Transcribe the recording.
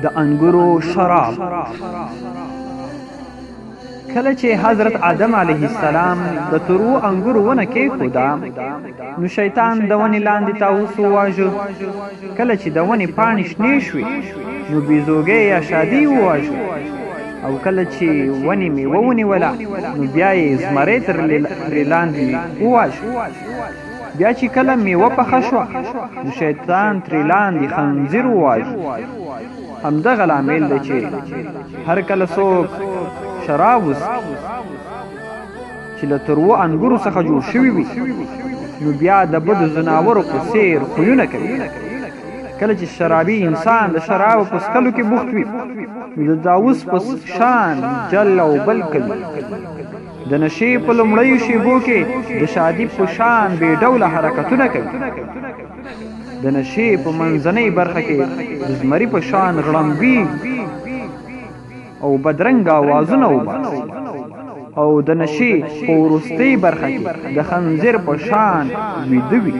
د انګورو شراب. کله چې حضرت آدم علیه السلام د ترو انګورو ونه کېښوده نو شیطان د ونې لاندې طاووس وواژه. کله چې د ونې پاڼې شنې شوې نو بیزوګۍ یا شادي وواژه، او کله چې ونې میوه ونیوله نو بیا یې زمری ترې لاندې وواژه. بیا چې کله میوه پخه شوه نو شیطان ترې لاندې خنزیر وواژه. همدغه لامل دی چې هر کله څوک شراب وڅښي چې له تروو انګورو څخه جوړ شوي وي نو بیا د بدو ځناورو په څېر خویونه کوي. کله چې شرابي انسان د شرابو په څښلو کې بوخت وي نو د طاووس په شان جل او بل کوي. د نشې په لومړیو شېبو کې د شادي په شان بې ډوله حرکتونه کوي. د نشې په منځنۍ برخه کې د زمري په شان غړمبي او بدرنګه اوازونه وباسي، او د نشې په وروستۍ برخه کې د خنزیر په شان ویده وي.